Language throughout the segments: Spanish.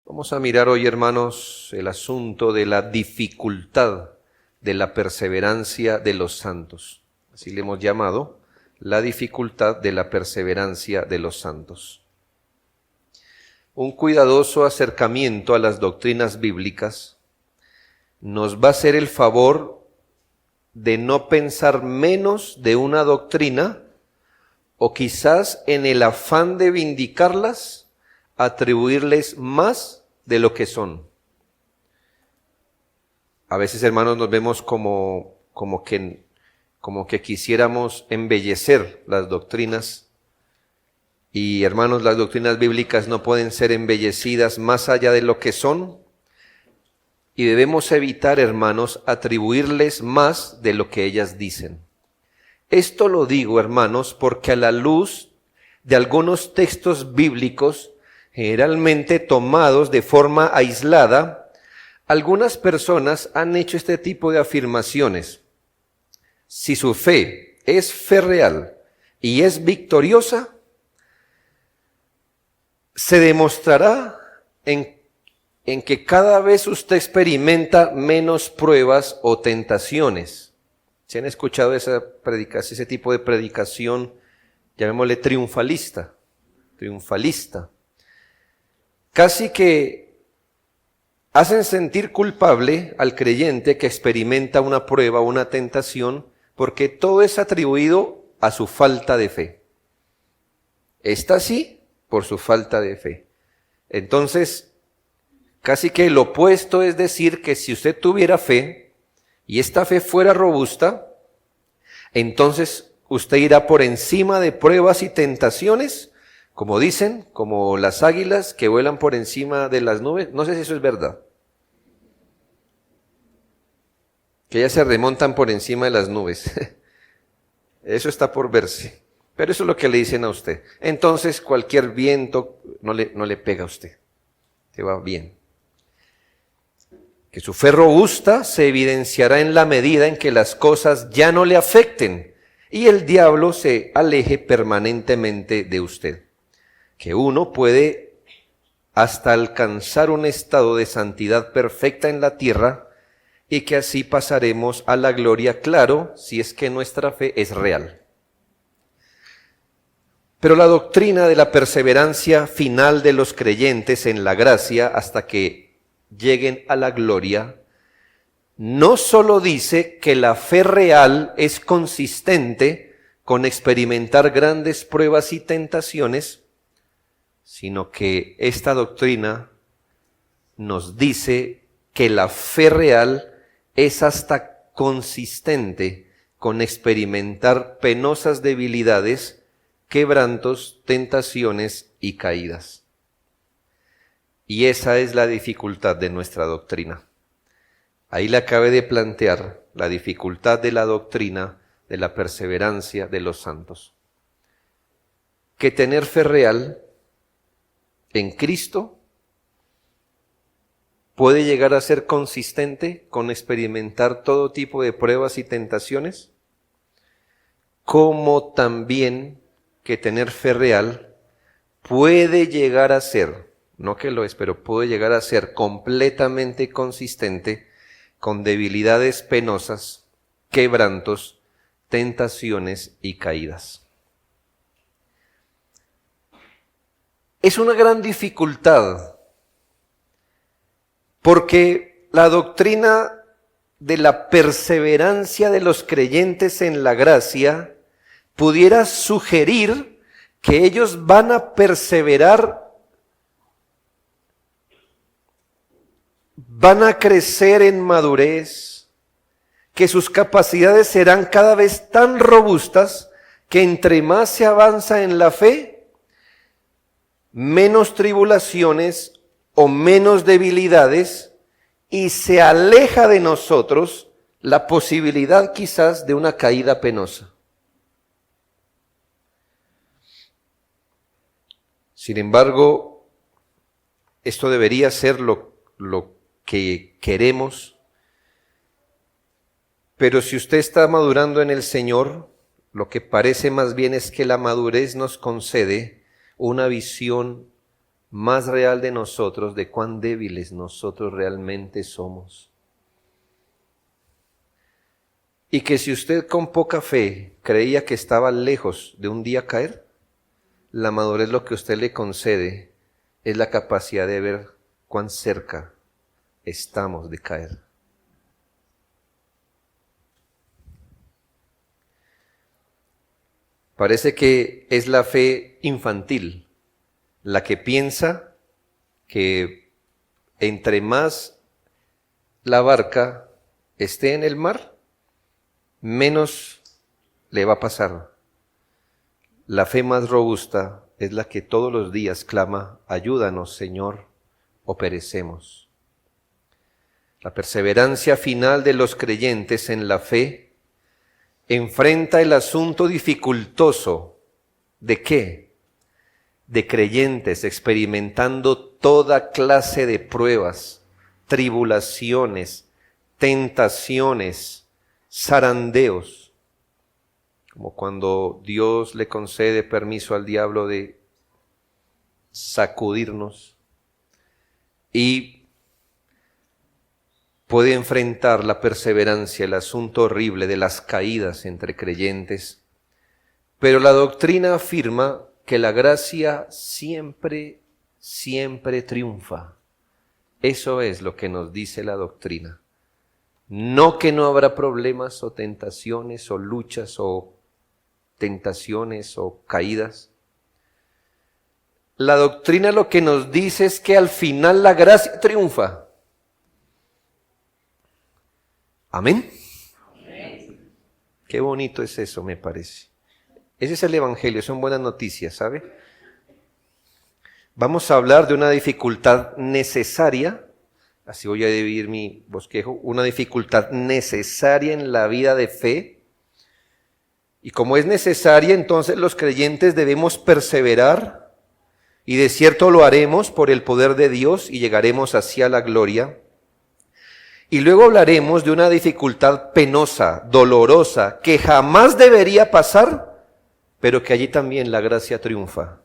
Vamos a mirar hoy, hermanos, el asunto de la dificultad de la perseverancia de los santos. Así le hemos llamado, la dificultad de la perseverancia de los santos. Un cuidadoso acercamiento a las doctrinas bíblicas nos va a hacer el favor de no pensar menos de una doctrina o quizás en el afán de vindicarlas, atribuirles más de lo que son. A veces, hermanos, nos vemos como que quisiéramos embellecer las doctrinas. Y, hermanos, las doctrinas bíblicas no pueden ser embellecidas más allá de lo que son. Y debemos evitar, hermanos, atribuirles más de lo que ellas dicen. Esto lo digo, hermanos, porque a la luz de algunos textos bíblicos, generalmente tomados de forma aislada, algunas personas han hecho este tipo de afirmaciones. Si su fe es fe real y es victoriosa, se demostrará en que cada vez usted experimenta menos pruebas o tentaciones. ¿Se han escuchado ese tipo de predicación, llamémosle triunfalista? Casi que hacen sentir culpable al creyente que experimenta una prueba o una tentación, porque todo es atribuido a su falta de fe. Está así por su falta de fe. Entonces, casi que lo opuesto es decir que si usted tuviera fe y esta fe fuera robusta, entonces usted irá por encima de pruebas y tentaciones, como dicen, como las águilas que vuelan por encima de las nubes. No sé si eso es verdad. Que ellas se remontan por encima de las nubes. Eso está por verse. Pero eso es lo que le dicen a usted. Entonces cualquier viento no le pega a usted. Se va bien. Que su fe robusta se evidenciará en la medida en que las cosas ya no le afecten y el diablo se aleje permanentemente de usted. Que uno puede hasta alcanzar un estado de santidad perfecta en la tierra y que así pasaremos a la gloria, claro, si es que nuestra fe es real. Pero la doctrina de la perseverancia final de los creyentes en la gracia hasta que lleguen a la gloria, no solo dice que la fe real es consistente con experimentar grandes pruebas y tentaciones, sino que esta doctrina nos dice que la fe real es hasta consistente con experimentar penosas debilidades, quebrantos, tentaciones y caídas. Y esa es la dificultad de nuestra doctrina. Ahí le acabé de plantear la dificultad de la doctrina de la perseverancia de los santos. Que tener fe real en Cristo puede llegar a ser consistente con experimentar todo tipo de pruebas y tentaciones, como también que tener fe real puede llegar a ser, no que lo es, pero puede llegar a ser completamente consistente con debilidades penosas, quebrantos, tentaciones y caídas. Es una gran dificultad, porque la doctrina de la perseverancia de los creyentes en la gracia pudiera sugerir que ellos van a perseverar, van a crecer en madurez, que sus capacidades serán cada vez tan robustas que entre más se avanza en la fe, menos tribulaciones o menos debilidades, y se aleja de nosotros la posibilidad quizás de una caída penosa. Sin embargo, esto debería ser lo que queremos, pero si usted está madurando en el Señor, lo que parece más bien es que la madurez nos concede una visión más real de nosotros, de cuán débiles nosotros realmente somos. Y que si usted con poca fe creía que estaba lejos de un día caer, la madurez lo que usted le concede es la capacidad de ver cuán cerca estamos de caer. Parece que es la fe infantil la que piensa que entre más la barca esté en el mar, menos le va a pasar. La fe más robusta es la que todos los días clama, ayúdanos, Señor, o perecemos. La perseverancia final de los creyentes en la fe enfrenta el asunto dificultoso. ¿De qué? De creyentes experimentando toda clase de pruebas, tribulaciones, tentaciones, zarandeos, como cuando Dios le concede permiso al diablo de sacudirnos y puede enfrentar la perseverancia, el asunto horrible de las caídas entre creyentes, pero la doctrina afirma que la gracia siempre, siempre triunfa. Eso es lo que nos dice la doctrina. No que no habrá problemas o tentaciones o luchas o tentaciones o caídas. La doctrina lo que nos dice es que al final la gracia triunfa. ¿Amén? Amén. Qué bonito es eso, me parece. Ese es el Evangelio, son buenas noticias, ¿sabe? Vamos a hablar de una dificultad necesaria, así voy a dividir mi bosquejo, una dificultad necesaria en la vida de fe. Y como es necesaria, entonces los creyentes debemos perseverar, y de cierto lo haremos por el poder de Dios y llegaremos hacia la gloria. Y luego hablaremos de una dificultad penosa, dolorosa, que jamás debería pasar, pero que allí también la gracia triunfa.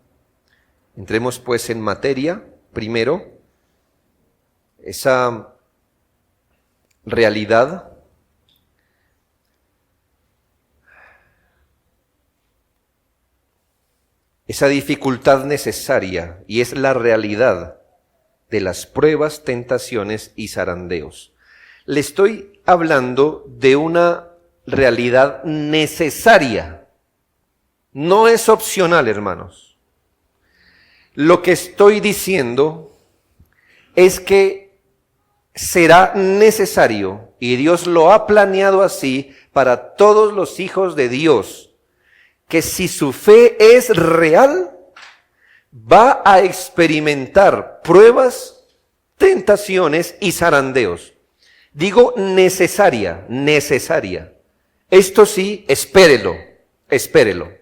Entremos pues en materia. Primero, esa realidad esa dificultad necesaria, y es la realidad de las pruebas, tentaciones y zarandeos. Le estoy hablando de una realidad necesaria. No es opcional, hermanos. Lo que estoy diciendo es que será necesario, y Dios lo ha planeado así para todos los hijos de Dios, que si su fe es real, va a experimentar pruebas, tentaciones y zarandeos. Digo necesaria, necesaria. Esto sí, espérelo, espérelo.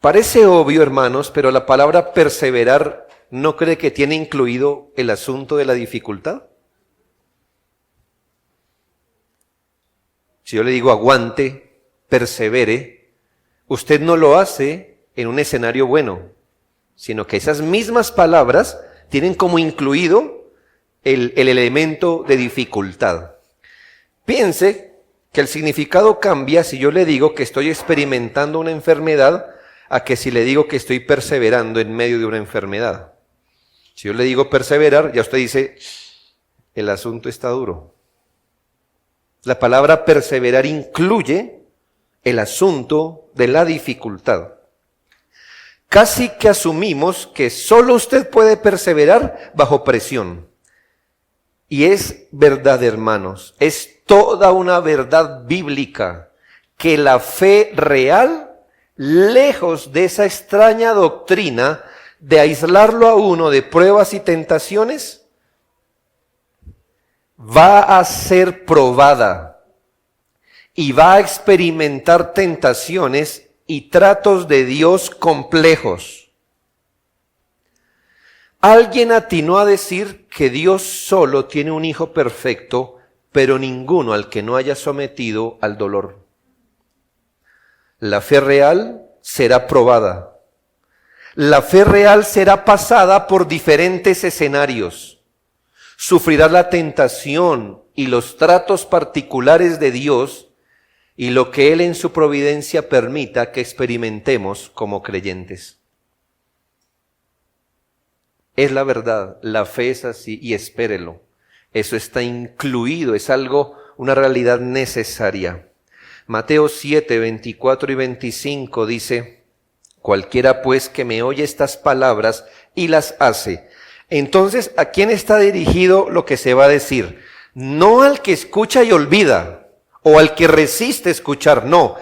Parece obvio, hermanos, pero la palabra perseverar, ¿no cree que tiene incluido el asunto de la dificultad? Si yo le digo aguante, persevere, usted no lo hace en un escenario bueno, sino que esas mismas palabras tienen como incluido el elemento de dificultad. Piense que el significado cambia si yo le digo que estoy experimentando una enfermedad a que si le digo que estoy perseverando en medio de una enfermedad. Si yo le digo perseverar, ya usted dice, el asunto está duro. La palabra perseverar incluye el asunto de la dificultad. Casi que asumimos que solo usted puede perseverar bajo presión. Y es verdad, hermanos, es toda una verdad bíblica que la fe real, lejos de esa extraña doctrina de aislarlo a uno de pruebas y tentaciones, va a ser probada y va a experimentar tentaciones y tratos de Dios complejos. Alguien atinó a decir que Dios solo tiene un hijo perfecto, pero ninguno al que no haya sometido al dolor. La fe real será probada. La fe real será pasada por diferentes escenarios. Sufrirá la tentación y los tratos particulares de Dios y lo que Él en su providencia permita que experimentemos como creyentes. Es la verdad, la fe es así y espérelo. Eso está incluido, es algo, una realidad necesaria. Mateo 7, 24 y 25 dice: cualquiera pues que me oye estas palabras y las hace. Entonces, ¿a quién está dirigido lo que se va a decir? No al que escucha y olvida, o al que resiste escuchar, no.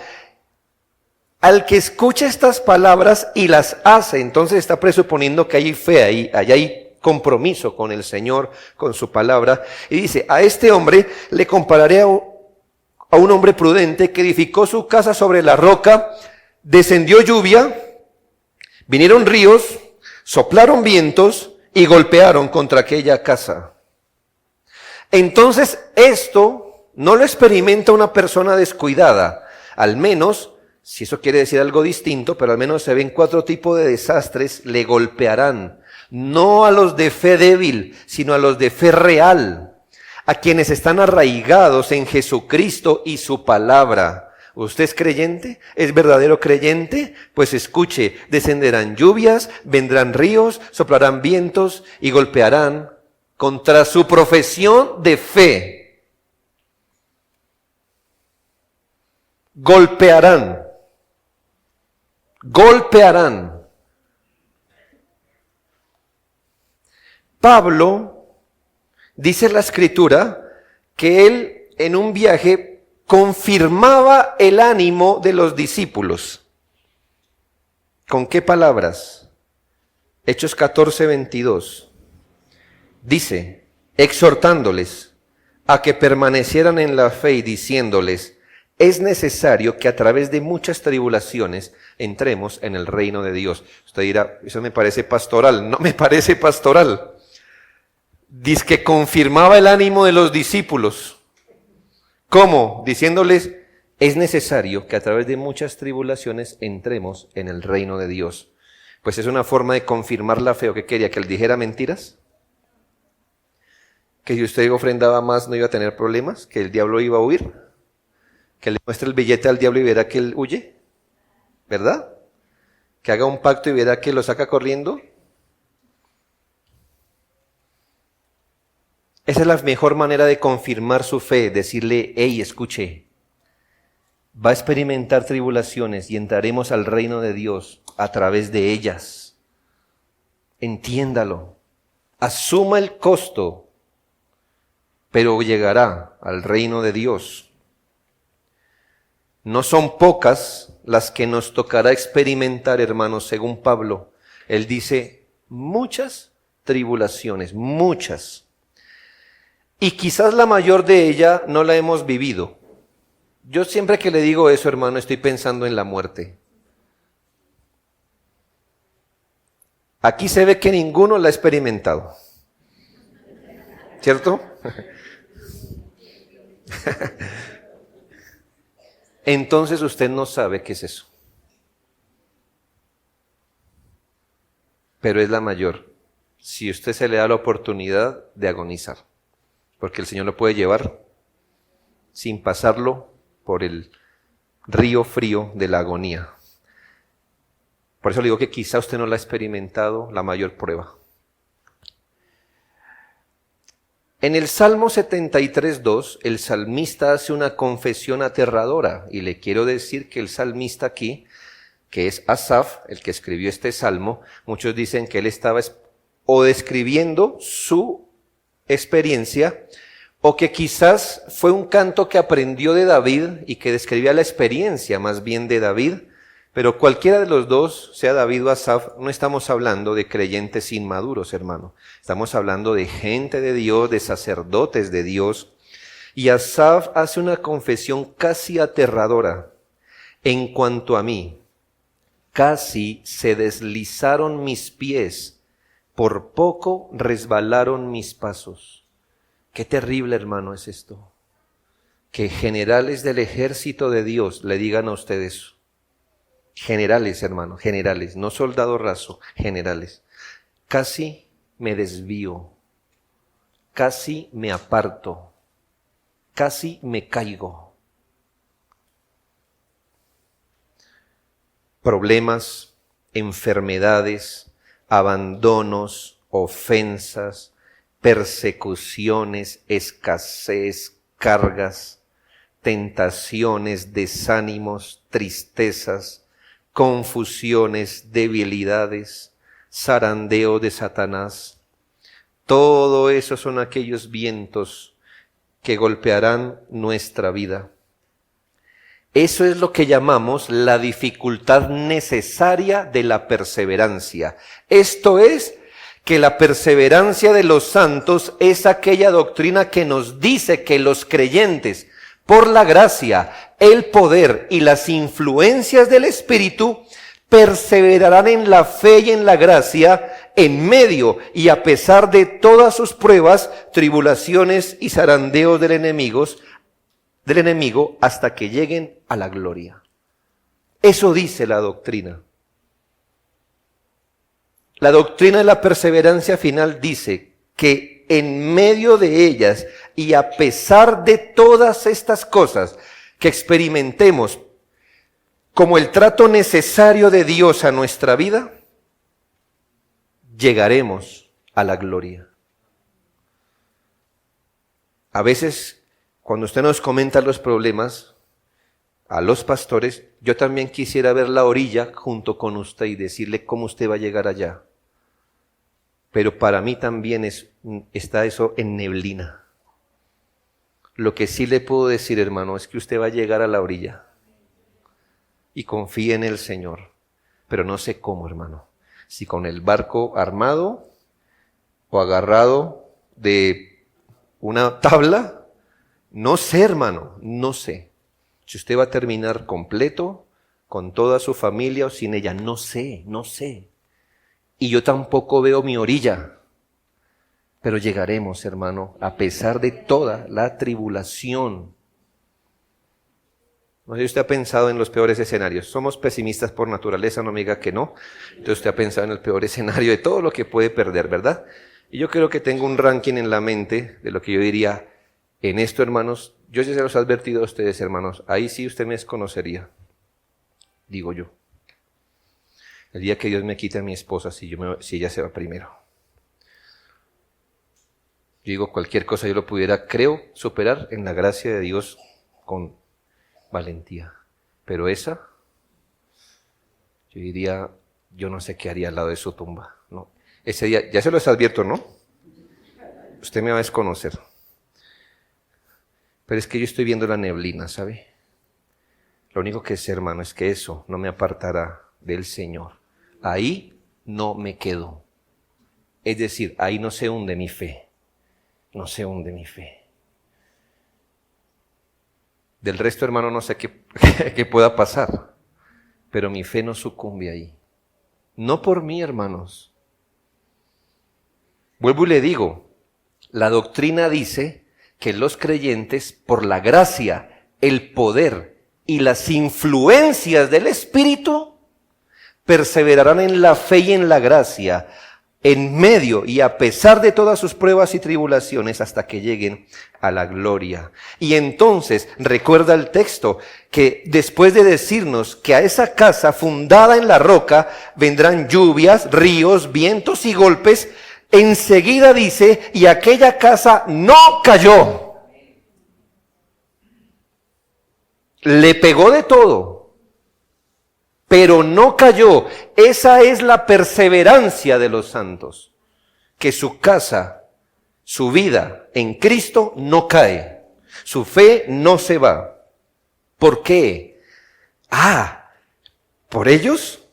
Al que escucha estas palabras y las hace, entonces está presuponiendo que hay fe ahí, allá hay compromiso con el Señor, con su palabra. Y dice, a este hombre le compararé a un hombre prudente que edificó su casa sobre la roca, descendió lluvia, vinieron ríos, soplaron vientos y golpearon contra aquella casa. Entonces esto no lo experimenta una persona descuidada, al menos, si eso quiere decir algo distinto, pero al menos se ven 4 tipos de desastres, le golpearán. No a los de fe débil, sino a los de fe real, a quienes están arraigados en Jesucristo y su palabra. ¿Usted es creyente? ¿Es verdadero creyente? Pues escuche, descenderán lluvias, vendrán ríos, soplarán vientos y golpearán contra su profesión de fe. Golpearán. Golpearán. Pablo, dice la Escritura, que él en un viaje confirmaba el ánimo de los discípulos. ¿Con qué palabras? Hechos 14, 22. Dice, exhortándoles a que permanecieran en la fe y diciéndoles, es necesario que a través de muchas tribulaciones entremos en el reino de Dios. Usted dirá, eso me parece pastoral. No me parece pastoral. Dice que confirmaba el ánimo de los discípulos. ¿Cómo? Diciéndoles, es necesario que a través de muchas tribulaciones entremos en el reino de Dios. Pues es una forma de confirmar la fe. ¿O qué quería? ¿Que él dijera mentiras? ¿Que si usted ofrendaba más no iba a tener problemas? ¿Que el diablo iba a huir? ¿Que le muestre el billete al diablo y verá que él huye? ¿Verdad? ¿Que haga un pacto y verá que lo saca corriendo? Esa es la mejor manera de confirmar su fe, decirle, hey, escuche, va a experimentar tribulaciones y entraremos al reino de Dios a través de ellas. Entiéndalo, asuma el costo, pero llegará al reino de Dios. No son pocas las que nos tocará experimentar, hermanos, según Pablo. Él dice, muchas tribulaciones, muchas. Y quizás la mayor de ellas no la hemos vivido. Yo siempre que le digo eso, hermano, estoy pensando en la muerte. Aquí se ve que ninguno la ha experimentado. ¿Cierto? Entonces usted no sabe qué es eso. Pero es la mayor. Si usted se le da la oportunidad de agonizar. Porque el Señor lo puede llevar sin pasarlo por el río frío de la agonía. Por eso le digo que quizá usted no la ha experimentado, la mayor prueba. En el Salmo 73:2, el salmista hace una confesión aterradora. Y le quiero decir que el salmista aquí, que es Asaf, el que escribió este salmo, muchos dicen que él estaba o describiendo su experiencia, o que quizás fue un canto que aprendió de David y que describía la experiencia más bien de David, pero cualquiera de los dos, sea David o Asaf, no estamos hablando de creyentes inmaduros, hermano. Estamos hablando de gente de Dios, de sacerdotes de Dios. Y Asaf hace una confesión casi aterradora. En cuanto a mí, casi se deslizaron mis pies, por poco resbalaron mis pasos. Qué terrible, hermano, es esto. Que generales del ejército de Dios le digan a usted eso. generales, hermano, generales, no soldado raso, generales. Casi me desvío, casi me aparto, casi me caigo. Problemas, enfermedades, abandonos, ofensas, persecuciones, escasez, cargas, tentaciones, desánimos, tristezas, confusiones, debilidades, zarandeo de Satanás. Todo eso son aquellos vientos que golpearán nuestra vida. Eso es lo que llamamos la dificultad necesaria de la perseverancia. Esto es que la perseverancia de los santos es aquella doctrina que nos dice que los creyentes, por la gracia, el poder y las influencias del Espíritu, perseverarán en la fe y en la gracia, en medio y a pesar de todas sus pruebas, tribulaciones y zarandeos del enemigo, hasta que lleguen a la gloria. Eso dice la doctrina. La doctrina de la perseverancia final dice que en medio de ellas y a pesar de todas estas cosas que experimentemos como el trato necesario de Dios a nuestra vida, llegaremos a la gloria. A veces, cuando usted nos comenta los problemas, a los pastores, yo también quisiera ver la orilla junto con usted y decirle cómo usted va a llegar allá. Pero para mí también está eso en neblina. Lo que sí le puedo decir, hermano, es que usted va a llegar a la orilla. Y confíe en el Señor. Pero no sé cómo, hermano. Si con el barco armado o agarrado de una tabla. No sé, hermano, no sé. Si usted va a terminar completo, con toda su familia o sin ella, no sé. Y yo tampoco veo mi orilla. Pero llegaremos, hermano, a pesar de toda la tribulación. No sé si usted ha pensado en los peores escenarios. Somos pesimistas por naturaleza, no me diga que no. Entonces usted ha pensado en el peor escenario de todo lo que puede perder, ¿verdad? Y yo creo que tengo un ranking en la mente de lo que yo diría. En esto, hermanos, yo sí se los he advertido a ustedes, hermanos, ahí sí usted me desconocería, digo yo. El día que Dios me quite a mi esposa, si ella se va primero. Yo digo, cualquier cosa yo lo pudiera, creo, superar en la gracia de Dios con valentía. Pero esa, yo diría, yo no sé qué haría al lado de su tumba. No. Ese día, ya se los advierto, ¿no? Usted me va a desconocer. Pero es que yo estoy viendo la neblina, ¿sabe? Lo único que sé, hermano, es que eso no me apartará del Señor. Ahí no me quedo. Es decir, ahí no se hunde mi fe. No se hunde mi fe. Del resto, hermano, no sé qué pueda pasar. Pero mi fe no sucumbe ahí. No por mí, hermanos. Vuelvo y le digo, la doctrina dice que los creyentes, por la gracia, el poder y las influencias del Espíritu, perseverarán en la fe y en la gracia, en medio y a pesar de todas sus pruebas y tribulaciones, hasta que lleguen a la gloria. Y entonces, recuerda el texto, que después de decirnos que a esa casa fundada en la roca vendrán lluvias, ríos, vientos y golpes, enseguida dice, y aquella casa no cayó. Le pegó de todo, pero no cayó. Esa es la perseverancia de los santos, que su casa, su vida en Cristo no cae, su fe no se va. ¿Por qué? ¿Por ellos?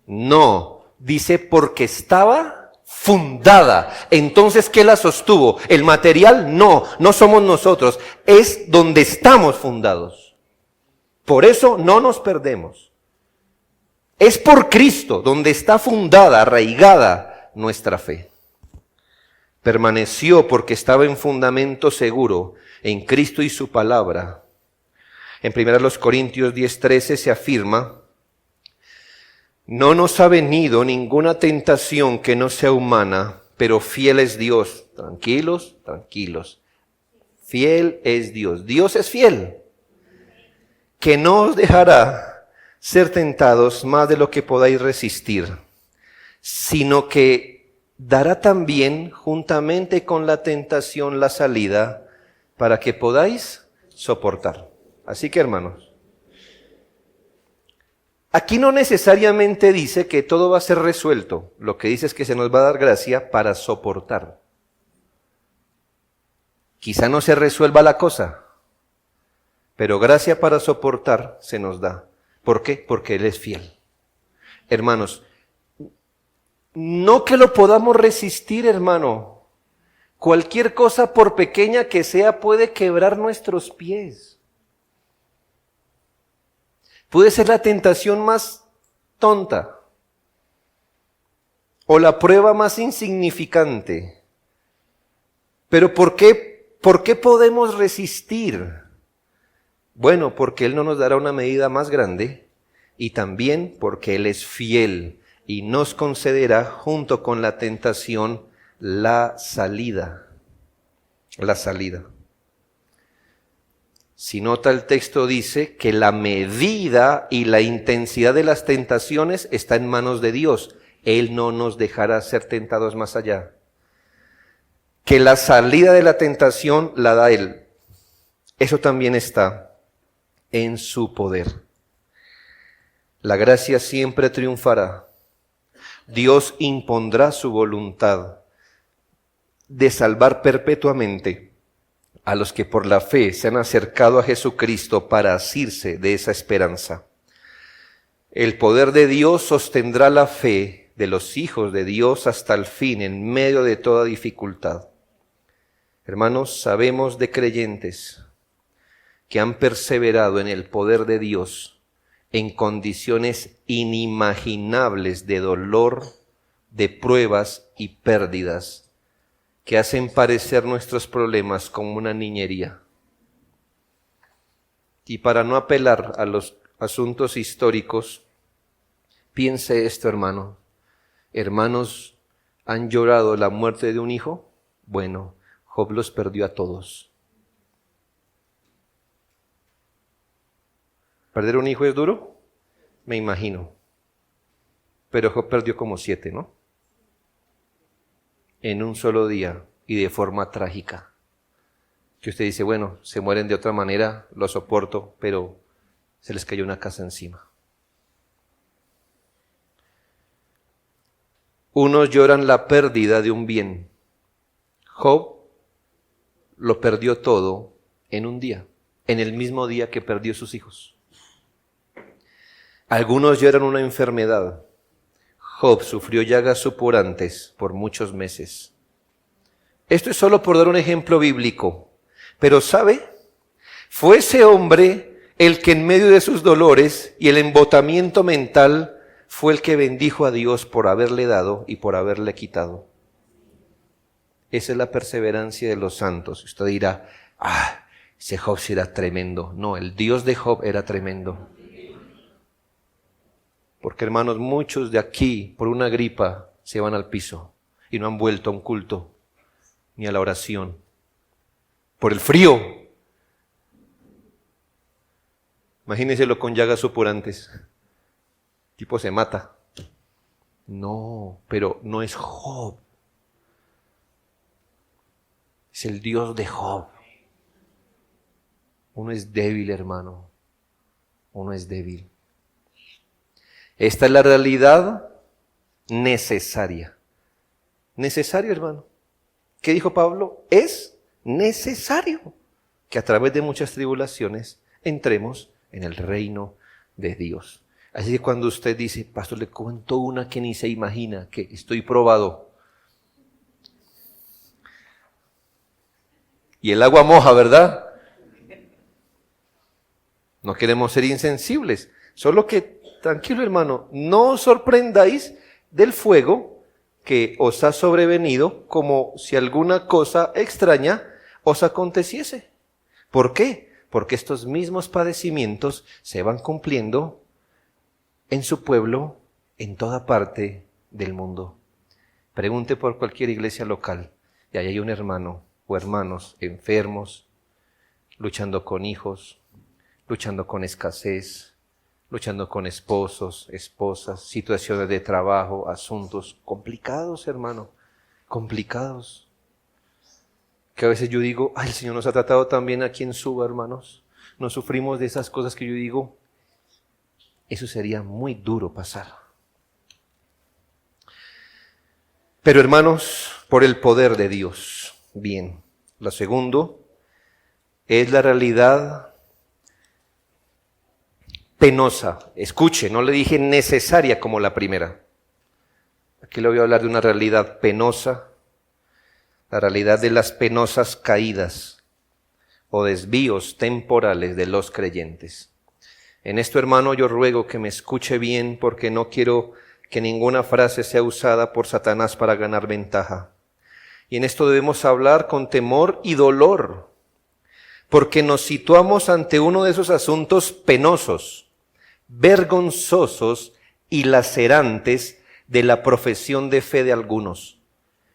No, dice porque estaba fundada. Entonces, ¿qué la sostuvo? ¿El material? No somos nosotros, es donde estamos fundados. Por eso no nos perdemos. Es por Cristo donde está fundada, arraigada nuestra fe. Permaneció porque estaba en fundamento seguro en Cristo y su palabra. En 1 Corintios 10:13 se afirma No nos ha venido ninguna tentación que no sea humana, pero fiel es Dios. Tranquilos, tranquilos. Fiel es Dios. Dios es fiel. Que no os dejará ser tentados más de lo que podáis resistir, sino que dará también juntamente con la tentación la salida para que podáis soportar. Así que, hermanos, aquí no necesariamente dice que todo va a ser resuelto. Lo que dice es que se nos va a dar gracia para soportar. Quizá no se resuelva la cosa, pero gracia para soportar se nos da. ¿Por qué? Porque Él es fiel. Hermanos, no que lo podamos resistir, hermano. Cualquier cosa, por pequeña que sea, puede quebrar nuestros pies. Puede ser la tentación más tonta o la prueba más insignificante. Pero ¿por qué podemos resistir? Bueno, porque Él no nos dará una medida más grande y también porque Él es fiel y nos concederá junto con la tentación la salida. La salida. Si nota, el texto dice que la medida y la intensidad de las tentaciones está en manos de Dios. Él no nos dejará ser tentados más allá. Que la salida de la tentación la da Él. Eso también está en su poder. La gracia siempre triunfará. Dios impondrá su voluntad de salvar perpetuamente a los que por la fe se han acercado a Jesucristo para asirse de esa esperanza. El poder de Dios sostendrá la fe de los hijos de Dios hasta el fin, en medio de toda dificultad. Hermanos, sabemos de creyentes que han perseverado en el poder de Dios en condiciones inimaginables de dolor, de pruebas y pérdidas, que hacen parecer nuestros problemas como una niñería. Y para no apelar a los asuntos históricos, piense esto, hermano. Hermanos, ¿han llorado la muerte de un hijo? Bueno, Job los perdió a todos. ¿Perder un hijo es duro? Me imagino. Pero Job perdió como 7, ¿no? En un solo día y de forma trágica. Que usted dice, bueno, se mueren de otra manera, lo soporto, pero se les cayó una casa encima. Unos lloran la pérdida de un bien. Job lo perdió todo en un día, en el mismo día que perdió sus hijos. Algunos lloran una enfermedad. Job sufrió llagas supurantes por muchos meses. Esto es solo por dar un ejemplo bíblico. Pero ¿sabe? Fue ese hombre el que en medio de sus dolores y el embotamiento mental fue el que bendijo a Dios por haberle dado y por haberle quitado. Esa es la perseverancia de los santos. Usted dirá, ese Job sí era tremendo. No, el Dios de Job era tremendo. Porque, hermanos, muchos de aquí, por una gripa, se van al piso y no han vuelto a un culto ni a la oración. Por el frío. Imagínenselo con llagas supurantes. Tipo se mata. No, pero no es Job. Es el Dios de Job. Uno es débil, hermano. Uno es débil. Esta es la realidad necesaria. Necesario, hermano. ¿Qué dijo Pablo? Es necesario que a través de muchas tribulaciones entremos en el reino de Dios. Así que cuando usted dice, pastor, le cuento una que ni se imagina, que estoy probado. Y el agua moja, ¿verdad? No queremos ser insensibles. Solo que, tranquilo hermano, no os sorprendáis del fuego que os ha sobrevenido como si alguna cosa extraña os aconteciese. ¿Por qué? Porque estos mismos padecimientos se van cumpliendo en su pueblo en toda parte del mundo. Pregunte por cualquier iglesia local y ahí hay un hermano o hermanos enfermos, luchando con hijos, luchando con escasez, luchando con esposos, esposas, situaciones de trabajo, asuntos complicados, hermano, complicados. Que a veces yo digo, ay, el Señor nos ha tratado también aquí en Suba, hermanos. Nos sufrimos de esas cosas que yo digo, eso sería muy duro pasar. Pero hermanos, por el poder de Dios. Bien, lo segundo es la realidad penosa. Escuche, no le dije necesaria como la primera. Aquí le voy a hablar de una realidad penosa, la realidad de las penosas caídas o desvíos temporales de los creyentes. En esto, hermano, yo ruego que me escuche bien porque no quiero que ninguna frase sea usada por Satanás para ganar ventaja. Y en esto debemos hablar con temor y dolor, porque nos situamos ante uno de esos asuntos penosos, vergonzosos y lacerantes de la profesión de fe de algunos.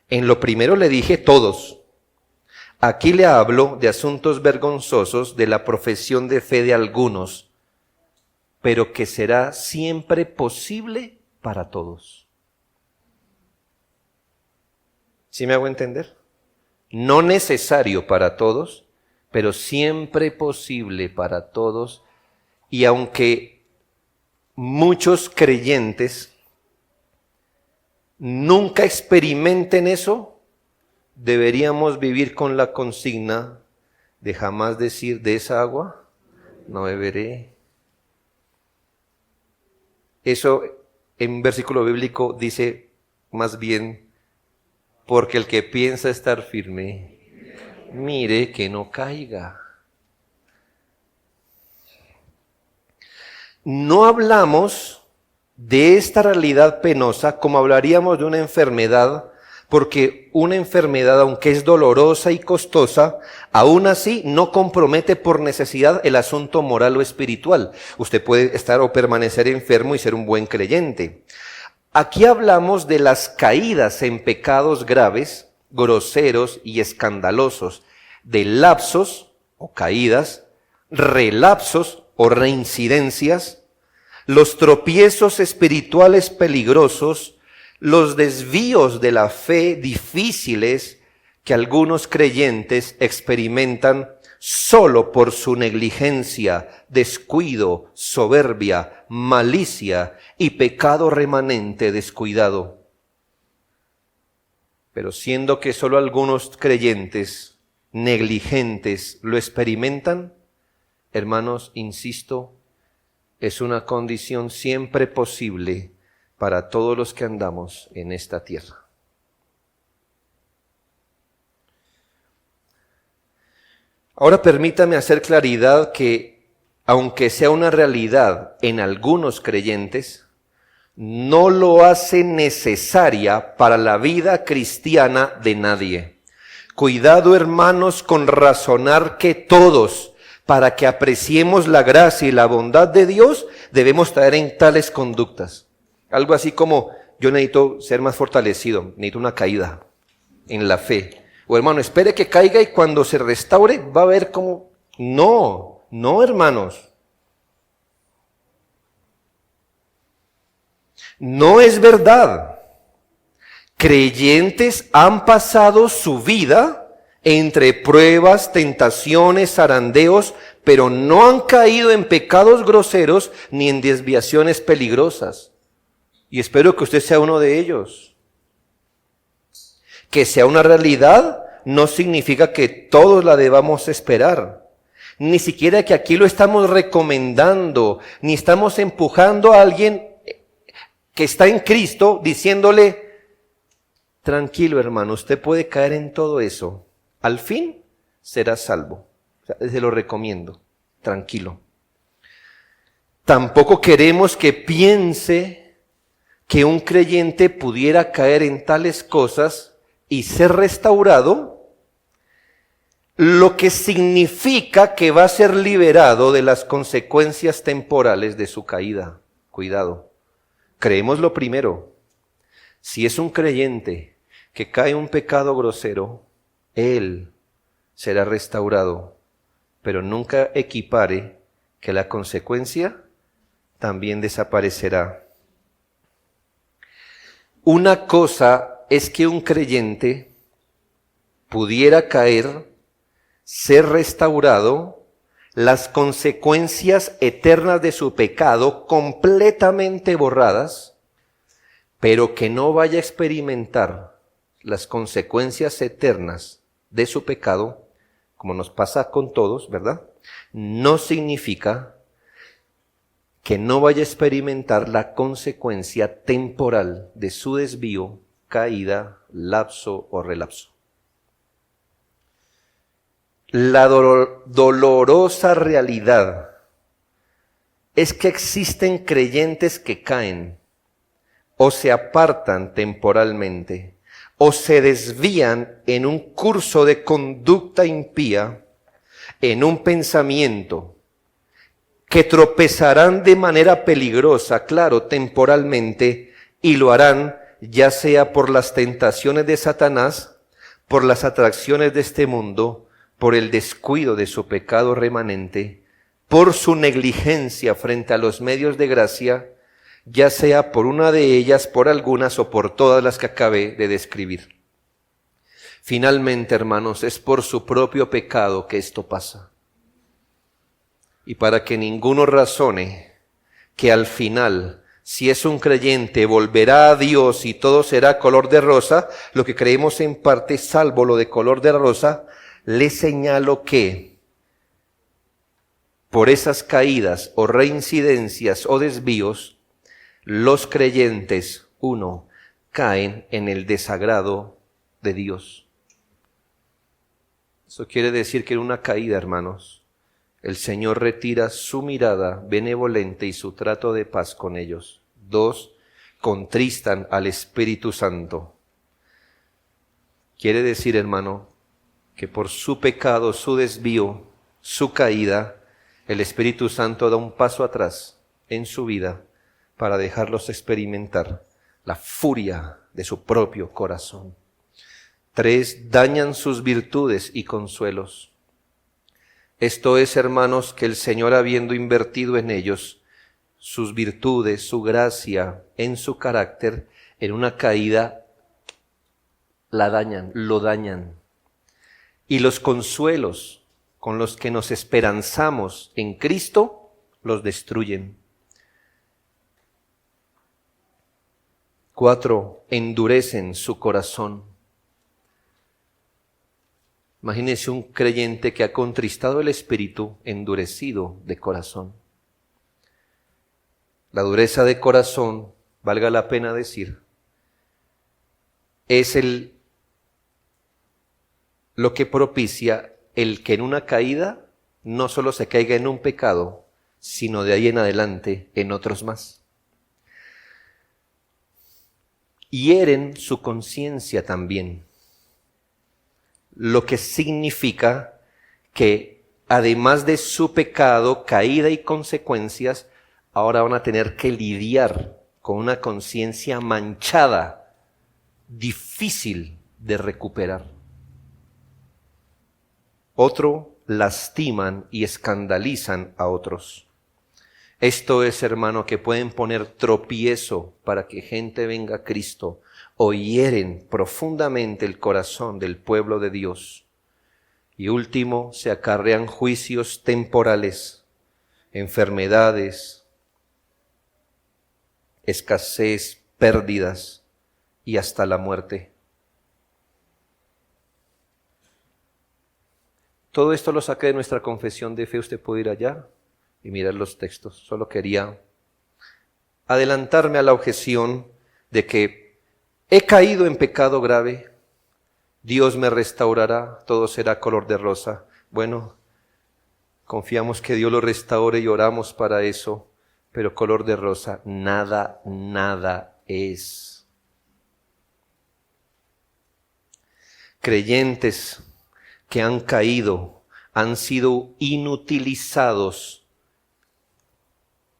En lo primero le dije todos. Aquí le hablo de asuntos vergonzosos de la profesión de fe de algunos, pero que será siempre posible para todos. ¿Sí me hago entender? No necesario para todos, pero siempre posible para todos. Y aunque muchos creyentes nunca experimenten eso, deberíamos vivir con la consigna de jamás decir de esa agua no beberé. Eso en un versículo bíblico dice más bien, porque el que piensa estar firme, mire que no caiga. No hablamos de esta realidad penosa como hablaríamos de una enfermedad, porque una enfermedad, aunque es dolorosa y costosa, aún así no compromete por necesidad el asunto moral o espiritual. Usted puede estar o permanecer enfermo y ser un buen creyente. Aquí hablamos de las caídas en pecados graves, groseros y escandalosos, de lapsos o caídas, relapsos o reincidencias, los tropiezos espirituales peligrosos, los desvíos de la fe difíciles que algunos creyentes experimentan solo por su negligencia, descuido, soberbia, malicia y pecado remanente descuidado. Pero siendo que solo algunos creyentes negligentes lo experimentan, hermanos, insisto, es una condición siempre posible para todos los que andamos en esta tierra. Ahora permítame hacer claridad que, aunque sea una realidad en algunos creyentes, no lo hace necesaria para la vida cristiana de nadie. Cuidado, hermanos, con razonar que todos, para que apreciemos la gracia y la bondad de Dios, debemos caer en tales conductas. Algo así como, yo necesito ser más fortalecido, necesito una caída en la fe. O hermano, espere que caiga y cuando se restaure va a ver cómo. No, hermanos. No es verdad. Creyentes han pasado su vida entre pruebas, tentaciones, zarandeos, pero no han caído en pecados groseros ni en desviaciones peligrosas. Y espero que usted sea uno de ellos. Que sea una realidad no significa que todos la debamos esperar. Ni siquiera que aquí lo estamos recomendando, ni estamos empujando a alguien que está en Cristo diciéndole, tranquilo hermano, usted puede caer en todo eso. Al fin será salvo. O sea, se lo recomiendo, tranquilo. Tampoco queremos que piense que un creyente pudiera caer en tales cosas y ser restaurado, lo que significa que va a ser liberado de las consecuencias temporales de su caída. Cuidado. creemos lo primero. Si es un creyente que cae en un pecado grosero, él será restaurado, pero nunca equipare que la consecuencia también desaparecerá. Una cosa es que un creyente pudiera caer, ser restaurado, las consecuencias eternas de su pecado completamente borradas, pero que no vaya a experimentar las consecuencias eternas de su pecado, como nos pasa con todos, ¿verdad? No significa que no vaya a experimentar la consecuencia temporal de su desvío, caída, lapso o relapso. La dolorosa realidad es que existen creyentes que caen o se apartan temporalmente o se desvían en un curso de conducta impía, en un pensamiento, que tropezarán de manera peligrosa, claro, temporalmente, y lo harán ya sea por las tentaciones de Satanás, por las atracciones de este mundo, por el descuido de su pecado remanente, por su negligencia frente a los medios de gracia, ya sea por una de ellas, por algunas o por todas las que acabé de describir. Finalmente, hermanos, es por su propio pecado que esto pasa. Y para que ninguno razone que al final, si es un creyente, volverá a Dios y todo será color de rosa, lo que creemos en parte, salvo lo de color de rosa, le señalo que por esas caídas o reincidencias o desvíos, los creyentes, uno, caen en el desagrado de Dios. Eso quiere decir que en una caída, hermanos, el Señor retira su mirada benevolente y su trato de paz con ellos. Dos, contristan al Espíritu Santo. Quiere decir, hermano, que por su pecado, su desvío, su caída, el Espíritu Santo da un paso atrás en su vida para dejarlos experimentar la furia de su propio corazón. Tres, dañan sus virtudes y consuelos. Esto es, hermanos, que el Señor, habiendo invertido en ellos sus virtudes, su gracia, en su carácter, en una caída, la dañan, lo dañan. Y los consuelos con los que nos esperanzamos en Cristo, los destruyen. 4, endurecen su corazón. Imagínense un creyente que ha contristado el espíritu, endurecido de corazón. La dureza de corazón, valga la pena decir, es lo que propicia el que en una caída no solo se caiga en un pecado, sino de ahí en adelante en otros más. Hieren su conciencia también, lo que significa que además de su pecado, caída y consecuencias, ahora van a tener que lidiar con una conciencia manchada, difícil de recuperar. Otro, lastiman y escandalizan a otros. Esto es, hermano, que pueden poner tropiezo para que gente venga a Cristo, o hieren profundamente el corazón del pueblo de Dios. Y último, se acarrean juicios temporales, enfermedades, escasez, pérdidas y hasta la muerte. Todo esto lo saqué de nuestra confesión de fe. Usted puede ir allá y mirar los textos. Solo quería adelantarme a la objeción de que he caído en pecado grave, Dios me restaurará, todo será color de rosa. Bueno, confiamos que Dios lo restaure y oramos para eso, pero color de rosa, nada es. Creyentes que han caído, han sido inutilizados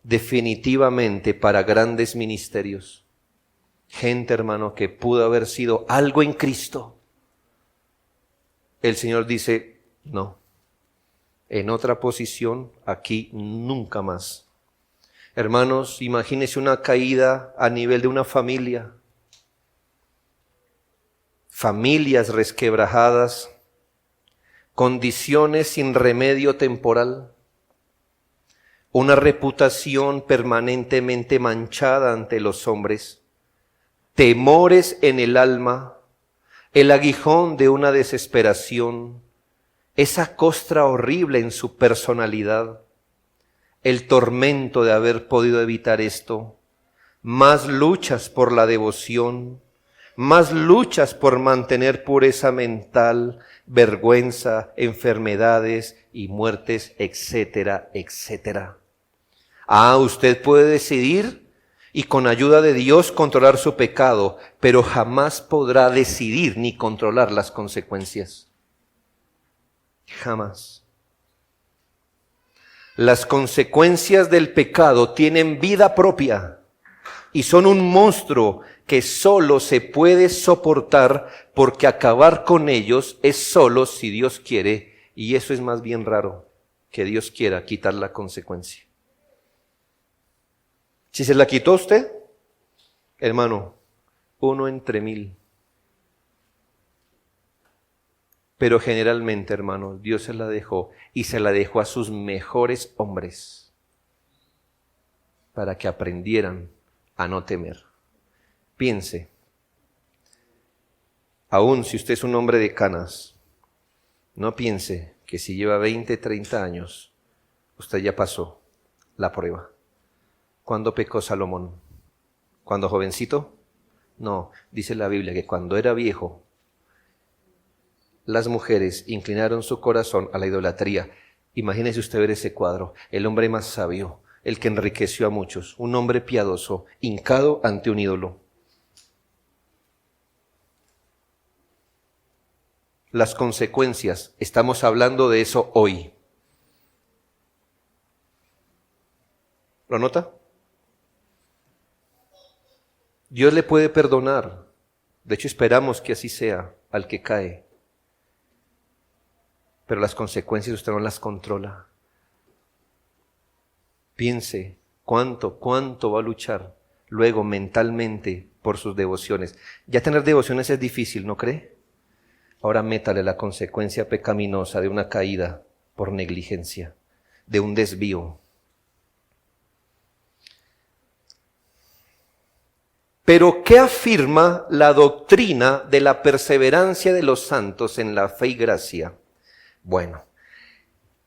definitivamente para grandes ministerios. Gente, hermano, que pudo haber sido algo en Cristo. El Señor dice, no, en otra posición, aquí nunca más. Hermanos, imagínense una caída a nivel de una familia. Familias resquebrajadas, condiciones sin remedio temporal, una reputación permanentemente manchada ante los hombres, temores en el alma, el aguijón de una desesperación, esa costra horrible en su personalidad, el tormento de haber podido evitar esto, más luchas por la devoción, más luchas por mantener pureza mental, vergüenza, enfermedades y muertes, etcétera, etcétera. Usted puede decidir y con ayuda de Dios controlar su pecado, pero jamás podrá decidir ni controlar las consecuencias. Jamás. Las consecuencias del pecado tienen vida propia y son un monstruo que solo se puede soportar porque acabar con ellos es solo si Dios quiere, y eso es más bien raro, que Dios quiera quitar la consecuencia. Si se la quitó usted, hermano, 1 entre 1000. Pero generalmente, hermano, Dios se la dejó y se la dejó a sus mejores hombres para que aprendieran a no temer. Piense, aun si usted es un hombre de canas, no piense que si lleva 20, 30 años, usted ya pasó la prueba. ¿Cuándo pecó Salomón? ¿Cuándo jovencito? No, dice la Biblia que cuando era viejo, las mujeres inclinaron su corazón a la idolatría. Imagínese usted ver ese cuadro, el hombre más sabio, el que enriqueció a muchos, un hombre piadoso, hincado ante un ídolo. Las consecuencias, estamos hablando de eso hoy. ¿Lo nota? Dios le puede perdonar. De hecho, esperamos que así sea al que cae. Pero las consecuencias usted no las controla. Piense cuánto va a luchar luego mentalmente por sus devociones. Ya tener devociones es difícil, ¿no cree? Ahora métale la consecuencia pecaminosa de una caída por negligencia, de un desvío. Pero ¿qué afirma la doctrina de la perseverancia de los santos en la fe y gracia? Bueno,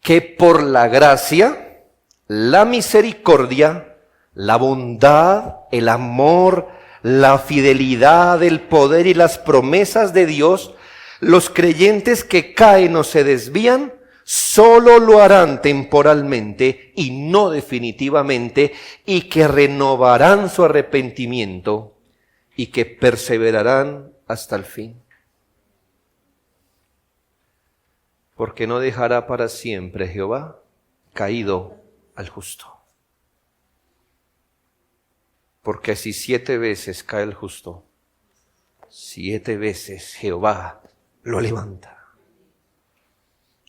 que por la gracia, la misericordia, la bondad, el amor, la fidelidad, el poder y las promesas de Dios, los creyentes que caen o se desvían, solo lo harán temporalmente y no definitivamente, y que renovarán su arrepentimiento y que perseverarán hasta el fin. Porque no dejará para siempre Jehová caído al justo. Porque si 7 veces cae el justo, 7 veces Jehová lo levanta.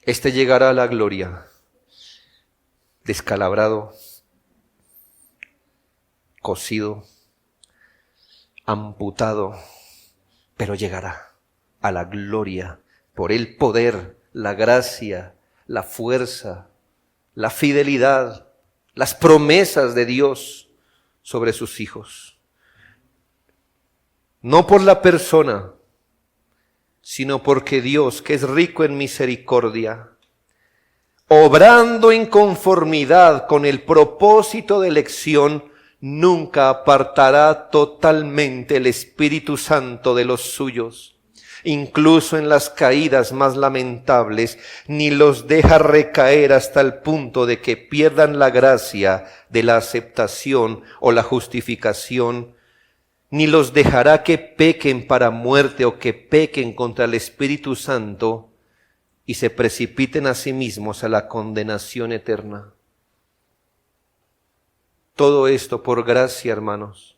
Este llegará a la gloria, descalabrado, cosido, amputado, pero llegará a la gloria por el poder, la gracia, la fuerza, la fidelidad, las promesas de Dios sobre sus hijos. No por la persona, sino porque Dios, que es rico en misericordia, obrando en conformidad con el propósito de elección, nunca apartará totalmente el Espíritu Santo de los suyos, incluso en las caídas más lamentables, ni los deja recaer hasta el punto de que pierdan la gracia de la aceptación o la justificación, ni los dejará que pequen para muerte o que pequen contra el Espíritu Santo y se precipiten a sí mismos a la condenación eterna. Todo esto por gracia, hermanos,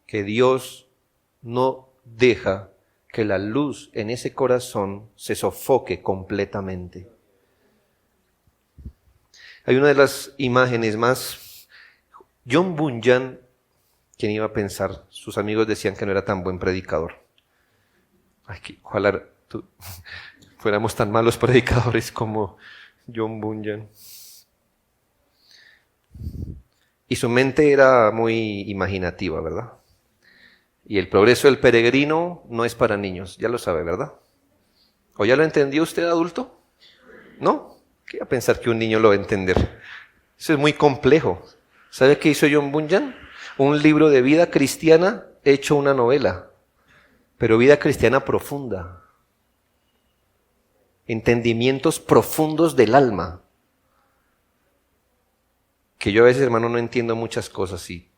que Dios no deja que la luz en ese corazón se sofoque completamente. Hay una de las imágenes más... John Bunyan, ¿quién iba a pensar? Sus amigos decían que no era tan buen predicador. Ay, ojalá fuéramos tan malos predicadores como John Bunyan. Y su mente era muy imaginativa, ¿verdad? Y el progreso del peregrino no es para niños, ya lo sabe, ¿verdad? ¿O ya lo entendió usted, adulto? ¿No? ¿Qué iba a pensar que un niño lo va a entender? Eso es muy complejo. ¿Sabe qué hizo John Bunyan? Un libro de vida cristiana hecho una novela, pero vida cristiana profunda. Entendimientos profundos del alma. Que yo a veces, hermano, no entiendo muchas cosas y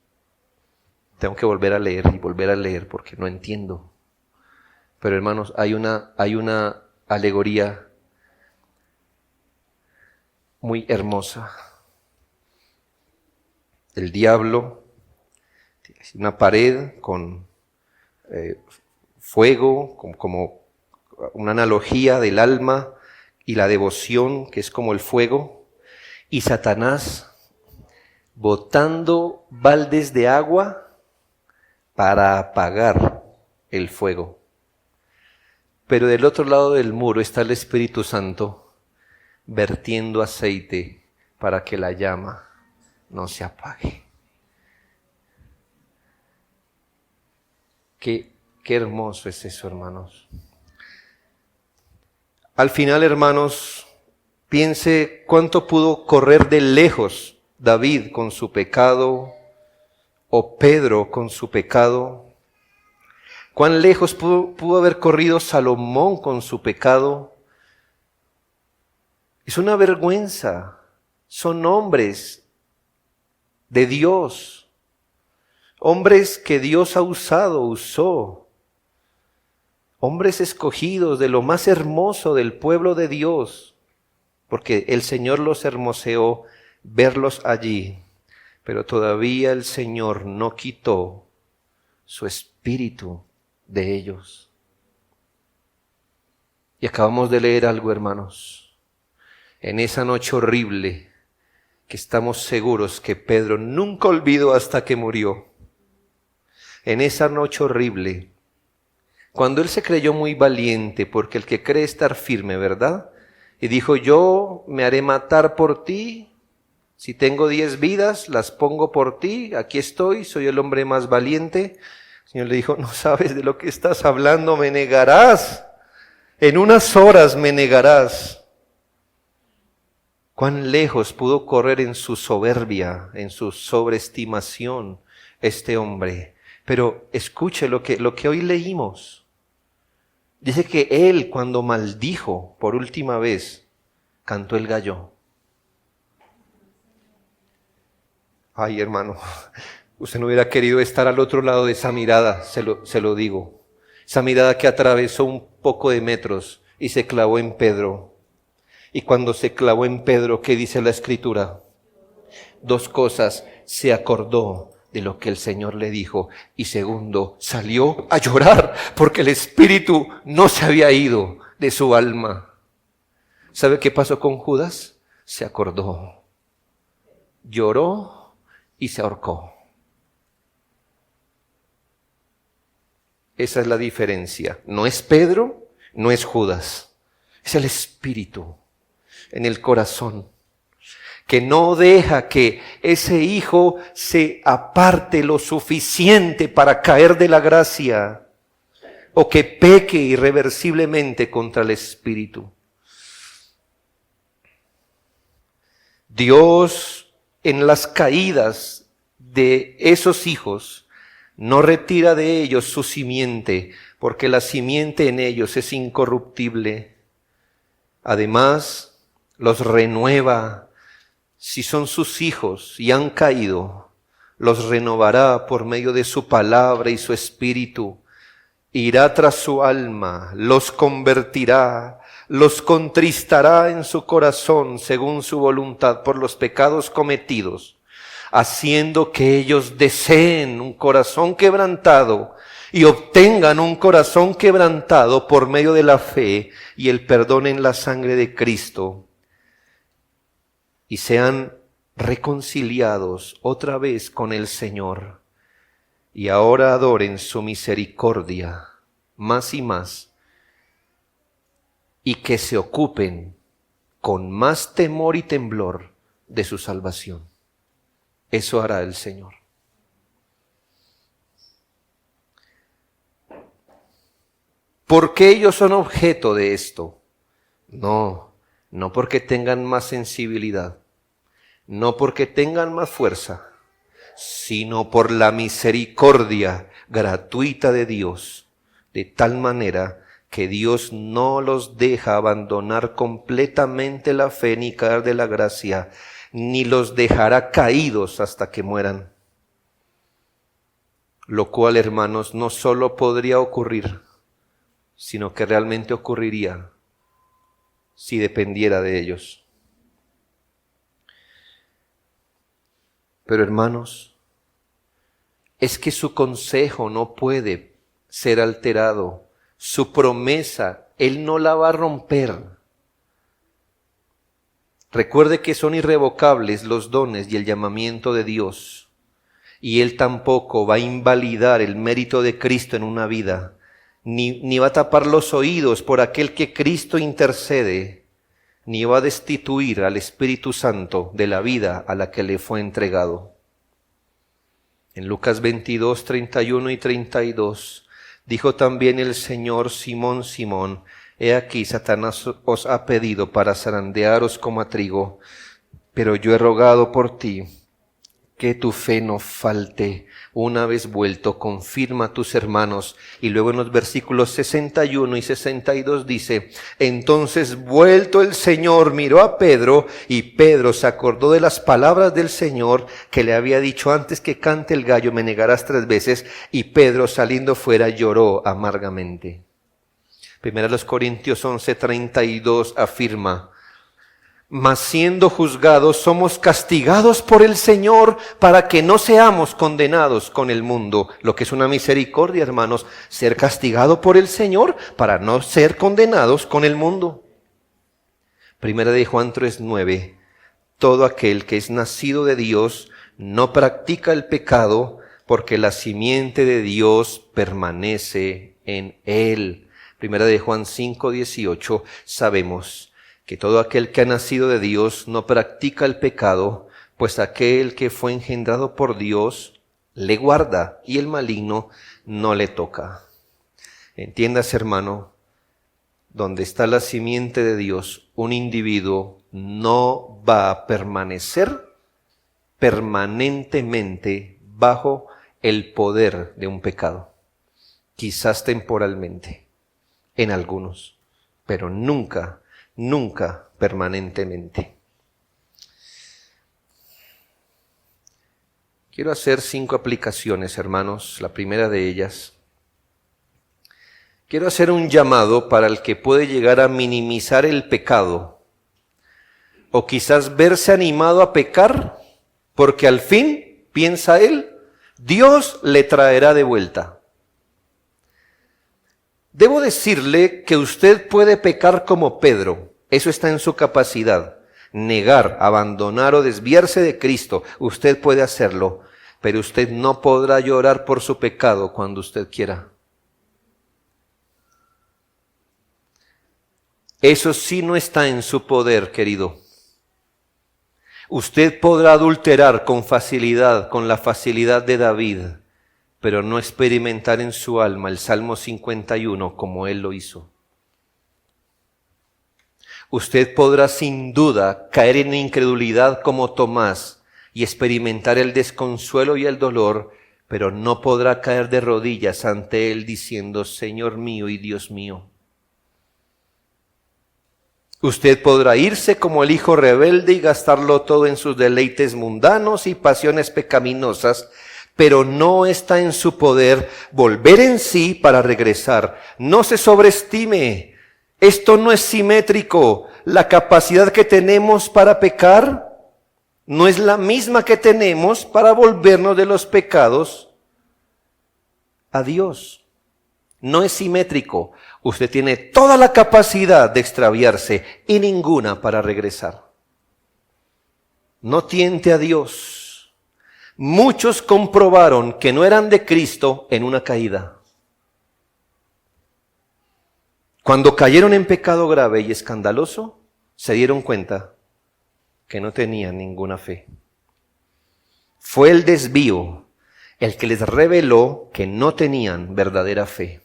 tengo que volver a leer y volver a leer porque no entiendo. Pero, hermanos, hay una alegoría muy hermosa. El diablo, una pared con fuego, como una analogía del alma y la devoción, que es como el fuego, y Satanás botando baldes de agua para apagar el fuego. Pero del otro lado del muro está el Espíritu Santo vertiendo aceite para que la llama no se apague. Qué hermoso es eso, hermanos. Al final, hermanos, piense cuánto pudo correr de lejos David con su pecado, o Pedro con su pecado. Cuán lejos pudo haber corrido Salomón con su pecado. Es una vergüenza. Son hombres de Dios. Hombres que Dios usó. Hombres escogidos de lo más hermoso del pueblo de Dios. Porque el Señor los hermoseó verlos allí. Pero todavía el Señor no quitó su espíritu de ellos. Y acabamos de leer algo, hermanos. En esa noche horrible que estamos seguros que Pedro nunca olvidó hasta que murió. En esa noche horrible, cuando él se creyó muy valiente, porque el que cree estar firme, ¿verdad? Y dijo, yo me haré matar por ti. Si tengo 10 vidas, las pongo por ti. Aquí estoy, soy el hombre más valiente. El Señor le dijo, no sabes de lo que estás hablando, me negarás. En unas horas me negarás. Cuán lejos pudo correr en su soberbia, en su sobreestimación este hombre. Pero escuche lo que hoy leímos. Dice que él, cuando maldijo por última vez, cantó el gallo. Ay, hermano, usted no hubiera querido estar al otro lado de esa mirada, se lo digo. Esa mirada que atravesó un poco de metros y se clavó en Pedro. Y cuando se clavó en Pedro, ¿qué dice la Escritura? 2 cosas, se acordó de lo que el Señor le dijo. Y segundo, salió a llorar porque el espíritu no se había ido de su alma. ¿Sabe qué pasó con Judas? Se acordó, lloró y se ahorcó. Esa es la diferencia. No es Pedro, no es Judas. Es el espíritu en el corazón que no deja que ese hijo se aparte lo suficiente para caer de la gracia o que peque irreversiblemente contra el espíritu. Dios, en las caídas de esos hijos, no retira de ellos su simiente, porque la simiente en ellos es incorruptible. Además, los renueva. Si son sus hijos y han caído, los renovará por medio de su palabra y su espíritu. Irá tras su alma, los convertirá, los contristará en su corazón según su voluntad por los pecados cometidos, haciendo que ellos deseen un corazón quebrantado y obtengan un corazón quebrantado por medio de la fe y el perdón en la sangre de Cristo, y sean reconciliados otra vez con el Señor, y ahora adoren su misericordia más y más, y que se ocupen con más temor y temblor de su salvación. Eso hará el Señor. ¿Por qué ellos son objeto de esto? No porque tengan más sensibilidad, no porque tengan más fuerza, sino por la misericordia gratuita de Dios, de tal manera que Dios no los deja abandonar completamente la fe ni caer de la gracia, ni los dejará caídos hasta que mueran. Lo cual, hermanos, no solo podría ocurrir, sino que realmente ocurriría si dependiera de ellos. Pero hermanos, es que su consejo no puede ser alterado. Su promesa, Él no la va a romper. Recuerde que son irrevocables los dones y el llamamiento de Dios. Y Él tampoco va a invalidar el mérito de Cristo en una vida, ni va a tapar los oídos por aquel que Cristo intercede, ni va a destituir al Espíritu Santo de la vida a la que le fue entregado. En Lucas 22, 31 y 32, dijo también el Señor: Simón, Simón, he aquí Satanás os ha pedido para zarandearos como a trigo, pero yo he rogado por ti que tu fe no falte. Una vez vuelto, confirma a tus hermanos. Y luego en los versículos 61 y 62 dice: entonces vuelto el Señor miró a Pedro, y Pedro se acordó de las palabras del Señor que le había dicho: antes que cante el gallo me negarás 3 veces. Y Pedro, saliendo fuera, lloró amargamente. Primera los Corintios 11:32 afirma: mas siendo juzgados somos castigados por el Señor para que no seamos condenados con el mundo. Lo que es una misericordia, hermanos, ser castigado por el Señor para no ser condenados con el mundo. Primera de Juan 3:9, todo aquel que es nacido de Dios no practica el pecado, porque la simiente de Dios permanece en él. Primera de Juan 5:18, sabemos que todo aquel que ha nacido de Dios no practica el pecado, pues aquel que fue engendrado por Dios le guarda y el maligno no le toca. Entiéndase, hermano, donde está la simiente de Dios, un individuo no va a permanecer permanentemente bajo el poder de un pecado. Quizás temporalmente, en algunos, pero nunca permanentemente. Quiero hacer 5 aplicaciones, hermanos. La primera de ellas, quiero hacer un llamado para el que puede llegar a minimizar el pecado, o quizás verse animado a pecar, porque al fin, piensa él, Dios le traerá de vuelta. Debo decirle que usted puede pecar como Pedro. Eso está en su capacidad. Negar, abandonar o desviarse de Cristo. Usted puede hacerlo, pero usted no podrá llorar por su pecado cuando usted quiera. Eso sí no está en su poder, querido. Usted podrá adulterar con facilidad, con la facilidad de David, pero no experimentar en su alma el Salmo 51 como él lo hizo. Usted podrá sin duda caer en incredulidad como Tomás y experimentar el desconsuelo y el dolor, pero no podrá caer de rodillas ante él diciendo: Señor mío y Dios mío. Usted podrá irse como el hijo rebelde y gastarlo todo en sus deleites mundanos y pasiones pecaminosas, pero no está en su poder volver en sí para regresar. No se sobreestime. Esto no es simétrico. La capacidad que tenemos para pecar no es la misma que tenemos para volvernos de los pecados a Dios. No es simétrico. Usted tiene toda la capacidad de extraviarse y ninguna para regresar. No tiente a Dios. Muchos comprobaron que no eran de Cristo en una caída. Cuando cayeron en pecado grave y escandaloso, se dieron cuenta que no tenían ninguna fe. Fue el desvío el que les reveló que no tenían verdadera fe.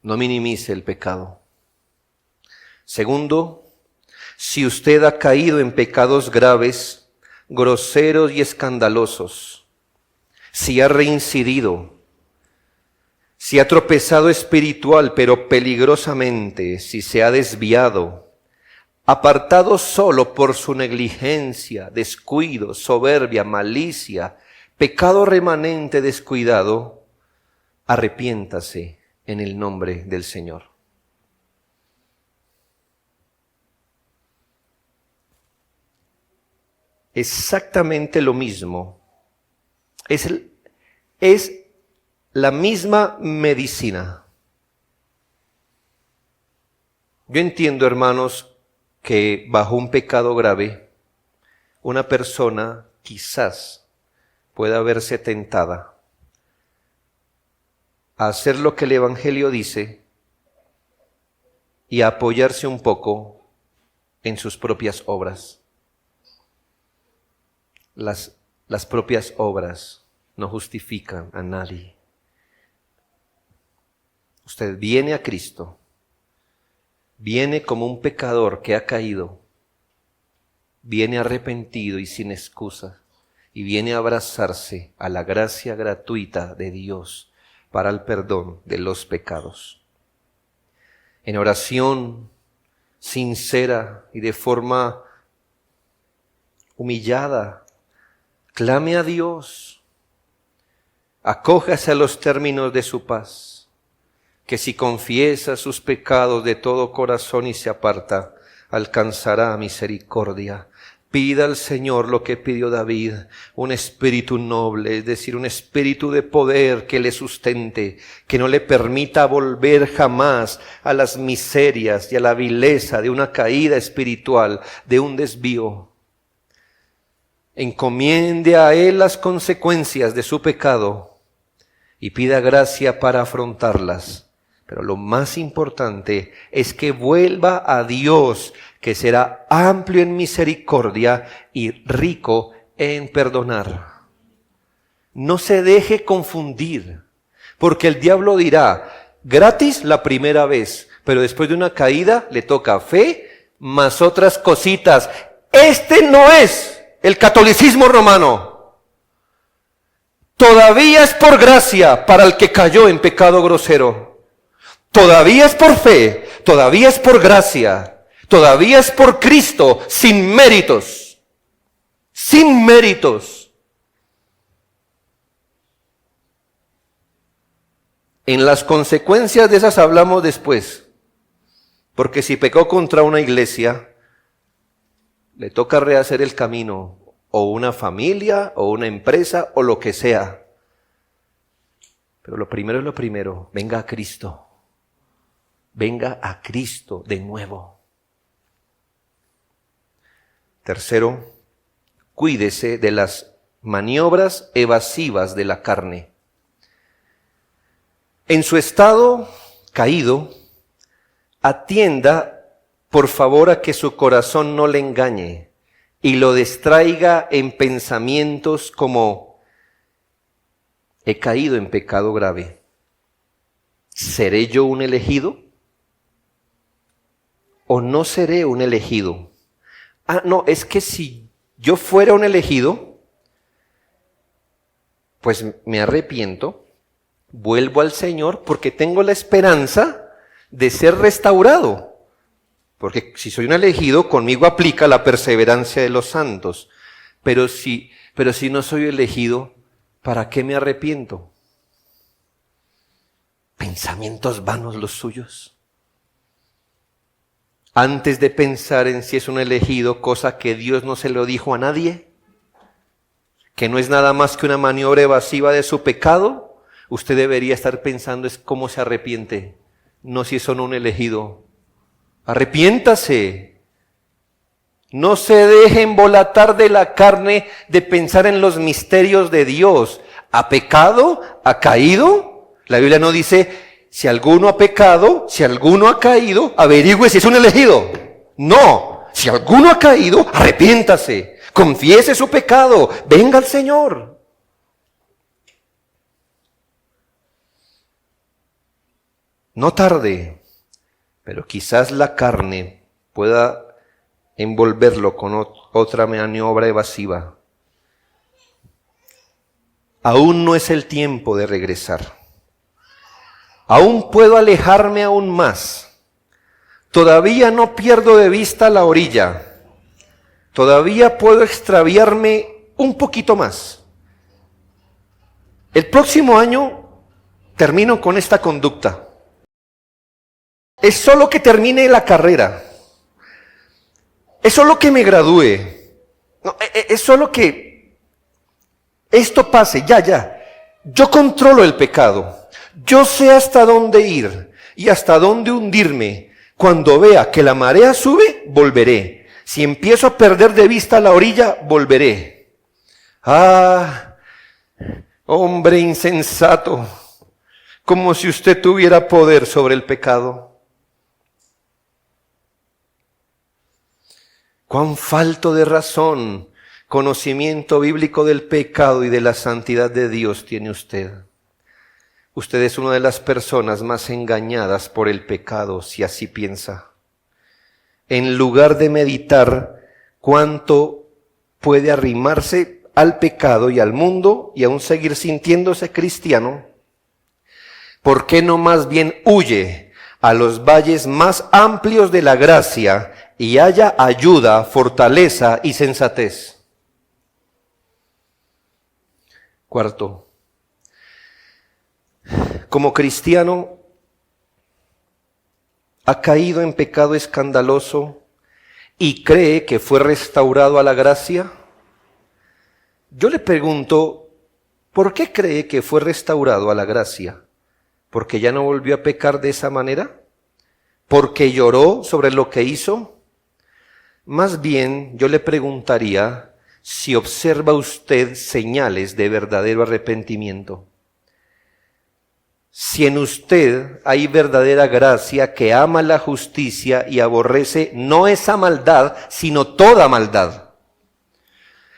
No minimice el pecado. Segundo, si usted ha caído en pecados graves, groseros y escandalosos, si ha reincidido, si ha tropezado espiritual pero peligrosamente, si se ha desviado, apartado solo por su negligencia, descuido, soberbia, malicia, pecado remanente descuidado, arrepiéntase en el nombre del Señor. Exactamente lo mismo. Es la misma medicina. Yo entiendo, hermanos, que bajo un pecado grave, una persona quizás pueda verse tentada a hacer lo que el Evangelio dice y a apoyarse un poco en sus propias obras. Las propias obras no justifican a nadie. Usted viene a Cristo, viene como un pecador que ha caído, viene arrepentido y sin excusa, y viene a abrazarse a la gracia gratuita de Dios para el perdón de los pecados. En oración sincera y de forma humillada, clame a Dios, acójase a los términos de su paz, que si confiesa sus pecados de todo corazón y se aparta, alcanzará misericordia. Pida al Señor lo que pidió David, un espíritu noble, es decir, un espíritu de poder que le sustente, que no le permita volver jamás a las miserias y a la vileza de una caída espiritual, de un desvío. Encomiende a Él las consecuencias de su pecado y pida gracia para afrontarlas. Pero lo más importante es que vuelva a Dios, que será amplio en misericordia y rico en perdonar. No se deje confundir, porque el diablo dirá, gratis la primera vez, pero después de una caída le toca fe más otras cositas. Este no es el catolicismo romano. Todavía es por gracia para el que cayó en pecado grosero. Todavía es por fe, todavía es por gracia, todavía es por Cristo, sin méritos. Sin méritos. En las consecuencias de esas hablamos después. Porque si pecó contra una iglesia, le toca rehacer el camino, o una familia, o una empresa, o lo que sea. Pero lo primero es lo primero, venga a Cristo. Venga a Cristo de nuevo. Tercero, cuídese de las maniobras evasivas de la carne. En su estado caído, atienda por favor a que su corazón no le engañe y lo distraiga en pensamientos como: he caído en pecado grave. ¿Seré yo un elegido? ¿O no seré un elegido? No, es que si yo fuera un elegido, pues me arrepiento, vuelvo al Señor porque tengo la esperanza de ser restaurado. Porque si soy un elegido, conmigo aplica la perseverancia de los santos. Pero si no soy elegido, ¿para qué me arrepiento? Pensamientos vanos los suyos. antes de pensar en si es un elegido, cosa que Dios no se lo dijo a nadie, que no es nada más que una maniobra evasiva de su pecado, usted debería estar pensando es cómo se arrepiente, no si son un elegido. Arrepiéntase. No se deje embolatar de la carne de pensar en los misterios de Dios. ¿Ha pecado? ¿Ha caído? La Biblia no dice, si alguno ha pecado, si alguno ha caído, averigüe si es un elegido. No, si alguno ha caído, arrepiéntase, confiese su pecado, venga al Señor. No tarde, pero quizás la carne pueda envolverlo con otra maniobra evasiva. Aún no es el tiempo de regresar. Aún puedo alejarme aún más. Todavía no pierdo de vista la orilla. Todavía puedo extraviarme un poquito más. El próximo año termino con esta conducta. Es solo que termine la carrera. Es solo que me gradúe. No, es solo que esto pase, ya. Yo controlo el pecado. Yo sé hasta dónde ir y hasta dónde hundirme. Cuando vea que la marea sube, volveré. Si empiezo a perder de vista la orilla, volveré. Ah, hombre insensato, como si usted tuviera poder sobre el pecado. Cuán falto de razón, conocimiento bíblico del pecado y de la santidad de Dios tiene usted. Usted es una de las personas más engañadas por el pecado, si así piensa. En lugar de meditar cuánto puede arrimarse al pecado y al mundo y aún seguir sintiéndose cristiano, ¿por qué no más bien huye a los valles más amplios de la gracia y haya ayuda, fortaleza y sensatez? Cuarto, como cristiano, ¿ha caído en pecado escandaloso y cree que fue restaurado a la gracia? Yo le pregunto, ¿por qué cree que fue restaurado a la gracia? ¿Porque ya no volvió a pecar de esa manera? ¿Porque lloró sobre lo que hizo? Más bien, yo le preguntaría si observa usted señales de verdadero arrepentimiento. Si en usted hay verdadera gracia que ama la justicia y aborrece no esa maldad, sino toda maldad.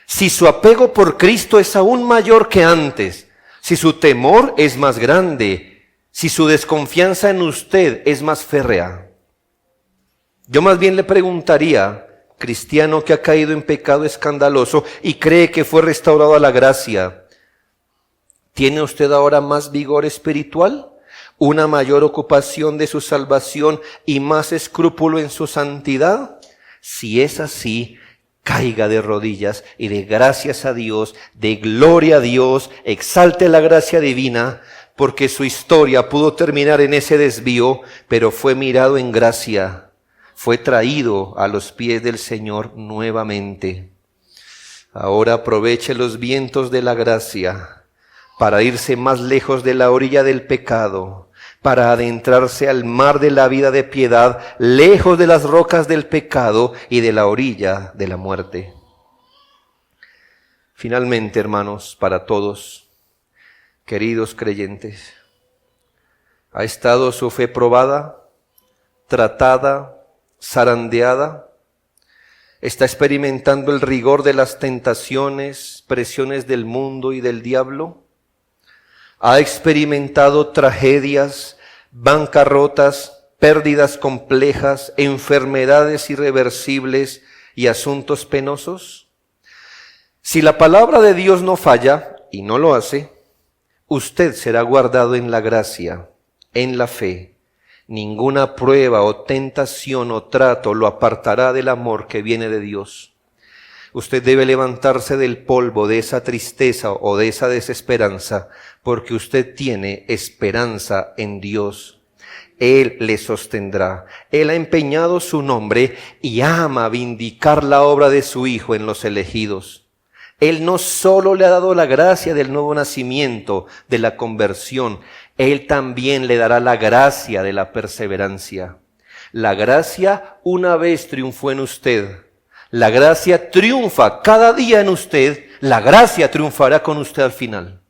Si su apego por Cristo es aún mayor que antes, si su temor es más grande, si su desconfianza en usted es más férrea. Yo más bien le preguntaría, cristiano que ha caído en pecado escandaloso y cree que fue restaurado a la gracia, ¿tiene usted ahora más vigor espiritual, una mayor ocupación de su salvación y más escrúpulo en su santidad? Si es así, caiga de rodillas y de gracias a Dios, de gloria a Dios, exalte la gracia divina, porque su historia pudo terminar en ese desvío, pero fue mirado en gracia, fue traído a los pies del Señor nuevamente. Ahora aproveche los vientos de la gracia para irse más lejos de la orilla del pecado, para adentrarse al mar de la vida de piedad, lejos de las rocas del pecado y de la orilla de la muerte. Finalmente, hermanos, para todos, queridos creyentes, ¿ha estado su fe probada, tratada, zarandeada? ¿Está experimentando el rigor de las tentaciones, presiones del mundo y del diablo? ¿Ha experimentado tragedias, bancarrotas, pérdidas complejas, enfermedades irreversibles y asuntos penosos? Si la palabra de Dios no falla, y no lo hace, usted será guardado en la gracia, en la fe. Ninguna prueba o tentación o trato lo apartará del amor que viene de Dios. Usted debe levantarse del polvo de esa tristeza o de esa desesperanza, porque usted tiene esperanza en Dios. Él le sostendrá. Él ha empeñado su nombre y ama vindicar la obra de su Hijo en los elegidos. Él no solo le ha dado la gracia del nuevo nacimiento, de la conversión, Él también le dará la gracia de la perseverancia. La gracia una vez triunfó en usted. La gracia triunfa cada día en usted. La gracia triunfará con usted al final.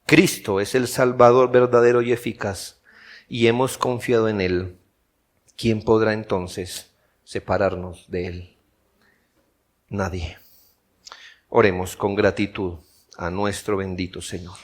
Cristo es el Salvador verdadero y eficaz, y hemos confiado en Él. ¿Quién podrá entonces separarnos de Él? Nadie. Oremos con gratitud a nuestro bendito Señor.